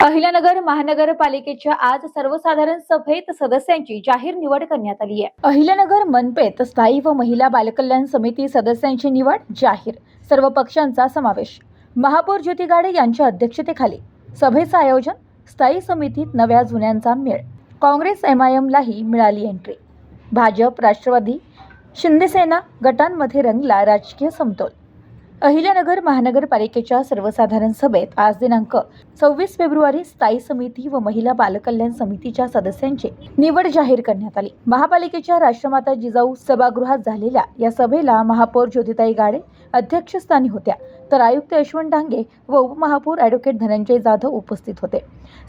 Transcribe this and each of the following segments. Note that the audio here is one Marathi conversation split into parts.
अहिल्यानगर महानगरपालिकेच्या आज सर्वसाधारण सभेत सदस्यांची जाहीर निवड करण्यात आली आहे। अहिल्यानगर मनपेत स्थायी व महिला बालकल्याण समिती सदस्यांची निवड जाहीर। सर्व पक्षांचा समावेश। महापौर ज्योती गाडे यांच्या अध्यक्षतेखाली सभेचं आयोजन। स्थायी समितीत नव्या जुन्यांचा मेळ। काँग्रेस MIM लाही मिळाली एंट्री। भाजप, राष्ट्रवादी, शिंदेसेना गटांमध्ये रंगला राजकीय समतोल। अहिल्यानगर महानगरपालिकेच्या सर्वसाधारण सभेत आज दिनांक 26 फेब्रुवारी स्थायी समिती व महिला बालकल्याण समितीच्या सदस्यांची निवड जाहीर करण्यात आली। महापालिकेच्या राष्ट्रमाता जिजाऊ सभागृहात झालेल्या या सभेला महापौर ज्योतिताई गाडे अध्यक्षस्थानी होत्या, तर आयुक्त यशवंत डांगे व उपमहापौर ॲडव्होकेट धनंजय जाधव उपस्थित होते।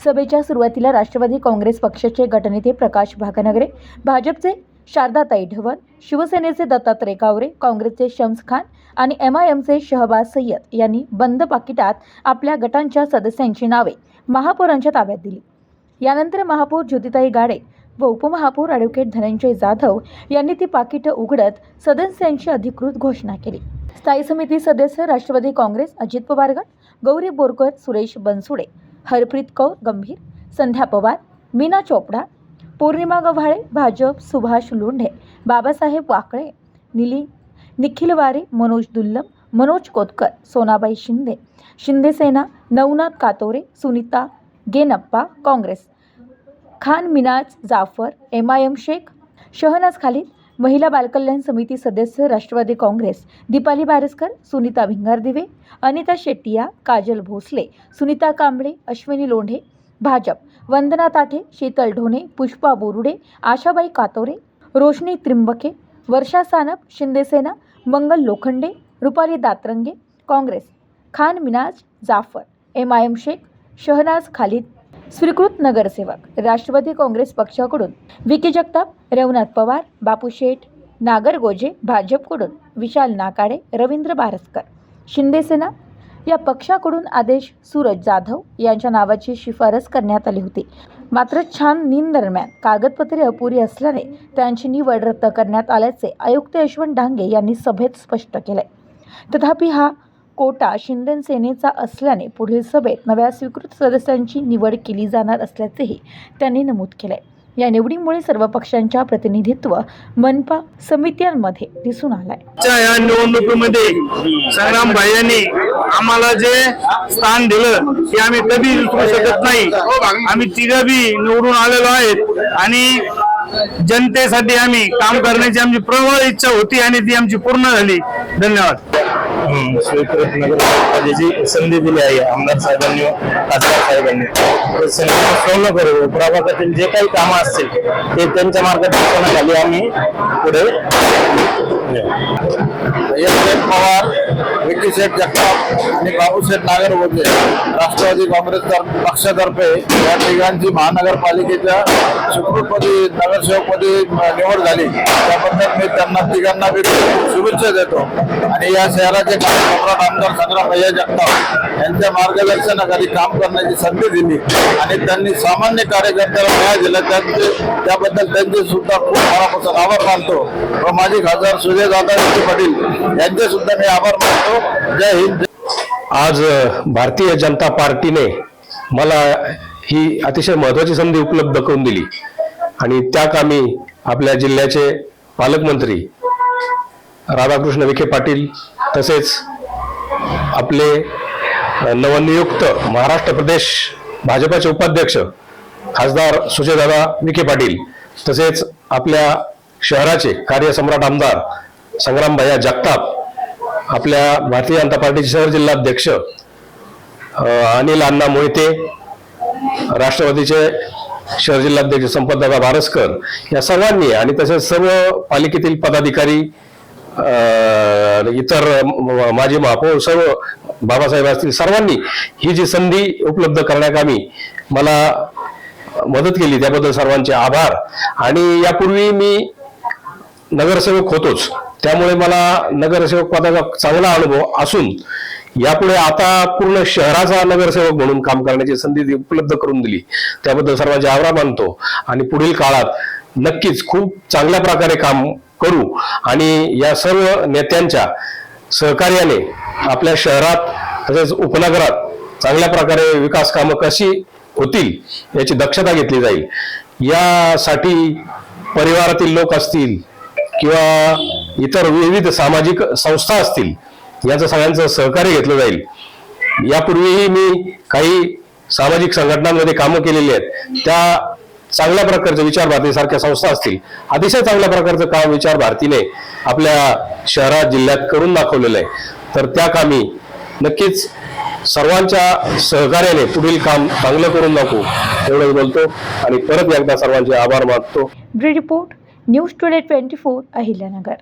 सभेच्या सुरुवातीला राष्ट्रवादी काँग्रेस पक्षाचे गटनेते प्रकाश भागनगरे, भाजपचे शारदाताई ढवण, शिवसेनेचे दत्तात्रय कावरे, काँग्रेसचे शम्स खान आणि MIMचे शहबाज सय्यद यांनी बंद पाकिटात आपल्या गटांच्या सदस्यांची नावे महापौरांच्या ताब्यात दिली। यानंतर महापौर ज्योतिताई गाडे व उपमहापौर ॲडव्होकेट धनंजय जाधव यांनी ती पाकिटं उघडत सदस्यांची अधिकृत घोषणा केली। स्थायी समिती सदस्य राष्ट्रवादी काँग्रेस अजित पवार गट, गौरी बोरकर, सुरेश बनसुडे, हरप्रीत कौर गंभीर, संध्या पवार, मीना चोपडा, पौर्णिमा गव्हाळे, भाजप सुभाष लोंढे, बाबासाहेब वाकळे, निखिल वारे, मनोज दुल्लम, मनोज कोतकर, सोनाबाई शिंदे, शिंदेसेना, नवनाथ कातोरे, सुनीता गेनप्पा, काँग्रेस खान मिनाज जाफर, MIM शेख, शहनाज खालीद, महिला बालकल्याण समिती सदस्य राष्ट्रवादी काँग्रेस दीपाली बारसकर, सुनीता भिंगारदिवे, अनिता शेट्टिया, काजल भोसले, सुनीता कांबळे, अश्विनी लोंढे, भाजप वंदना ताठे, शीतल ढोणे, पुष्पा बोरुडे, आशाबाई कातोरे, रोशनी त्रिंबके, वर्षा सानप, शिंदेसेना मंगल लोखंडे, रुपाली दातरंगे, काँग्रेस खान मिनाज जाफर, MIM शेख, शहनाज खालीद, स्वीकृत नगरसेवक राष्ट्रवादी काँग्रेस पक्षाकडून विकी जगताप, रवनाथ पवार, बापू शेठ, नागरगोजे, भाजपकडून विशाल नाकाडे, रवींद्र बारसकर, शिंदेसेना या पक्षाकडून आदेश सूरज जाधव यांच्या नावाची शिफारस करण्यात आली होती। मात्र छाननीन दरम्यान कागदपत्रे अपुरी असल्याने त्यांची निवड रद्द करण्यात आल्याचे आयुक्त यशवंत डांगे यांनी सभेत स्पष्ट केले। तथापि हा कोटा शिंदेसेनेचा असल्याने पुढील सभेत नव्या स्वीकृत सदस्यांची निवड केली जाणार असल्याचेही त्यांनी नमूद केले। या निवडीमुळे सर्व पक्षांच्या प्रतिनिधित्व मनपा समित्यांमध्ये दिसून आलाय। या निवडणुकीमध्ये संग्राम भाईंनी आम्हाला जे स्थान दिलं ते आम्ही कधी विसरू शकत नाही। आम्ही तिघंही निवडून आलेलो आहेत आणि जनतेसाठी आम्ही काम करण्याची आमची प्रबळ इच्छा होती आणि ती आमची पूर्ण झाली। धन्यवाद। स्वीकृत नगरपालिकेची संधी दिली आहे आमदार साहेबांनी, खासदार साहेबांनी। संधी करू प्रभागातील जे काही कामं असतील ते त्यांच्या मार्गदर्शनाखाली आम्ही पुढे पवार, विकी शेठ जगताप आणि बाबूशेठ नागरगोजे राष्ट्रवादी काँग्रेस पक्षातर्फे या तिघांची महानगरपालिकेच्या सुखरूपपदी नगरसेवकपदी निवड झाली। त्याबद्दल मी त्यांना तिघांना शुभेच्छा देतो आणि या शहराचे सम्राट आमदार संग्राम जगताप यांच्या मार्गदर्शनाखाली काम करण्याची संधी दिली आणि त्यांनी सामान्य कार्यकर्त्याला न्याय दिला। त्याबद्दल त्यांचे सुद्धा खूप मनापासून आभार मानतो व माजी खासदार सुजयदादा पाटील यांचे सुद्धा मी आभार मानतो। जय हिंद। आज भारतीय जनता पार्टीने मला ही अतिशय महत्वाची संधी उपलब्ध करून दिली आणि त्या कामी आपल्या जिल्ह्याचे पालकमंत्री राधाकृष्ण विखे पाटील तसेच आपले नवनियुक्त महाराष्ट्र प्रदेश भाजपचे उपाध्यक्ष खासदार सुजयदादा विखे पाटील तसेच आपल्या शहराचे कार्यसम्राट आमदार संग्राम भैया जगताप, आपल्या भारतीय जनता पार्टीचे शहर जिल्हाध्यक्ष अनिल अण्णा मोहिते, राष्ट्रवादीचे शहर जिल्हाध्यक्ष संपतदादा बारसकर या सर्वांनी आणि तसेच सर्व पालिकेतील पदाधिकारी, इतर माजी महापौर, सर्व बाबासाहेब असतील, सर्वांनी ही जी संधी उपलब्ध करण्याकामी मला मदत केली त्याबद्दल सर्वांचे आभार। आणि यापूर्वी मी नगरसेवक होतोच, त्यामुळे मला नगरसेवक पदाचा चांगला अनुभव असून यापुढे आता पूर्ण शहराचा नगरसेवक म्हणून काम करण्याची संधी उपलब्ध करून दिली त्याबद्दल सर्वांचे आभार मानतो आणि पुढील काळात नक्कीच खूप चांगल्या प्रकारे काम करू आणि या सर्व नेत्यांच्या सहकार्याने आपल्या शहरात तसेच उपनगरात चांगल्या प्रकारे विकास कामं कशी होतील याची दक्षता घेतली जाईल. यासाठी परिवारातील लोक असतील किंवा इतर विविध सामाजिक संस्था असतील, याचं सगळ्यांचं सहकार्य घेतलं जाईल. यापूर्वीही मी काही सामाजिक संघटनांमध्ये कामं केलेली आहेत. त्या चांगल्या प्रकारचे विचार भारती सारख्या संस्था असतील, अतिशय चांगल्या प्रकारचं काम विचार भारतीने आपल्या शहरात जिल्ह्यात करून दाखवलेलं आहे. तर त्या कामी नक्कीच सर्वांच्या सहकार्याने पुढील काम चांगलं करून दाखवू एवढंच बोलतो आणि परत एकदा सर्वांचे आभार मानतो. Bureau report news today 24 Ahilyanagar.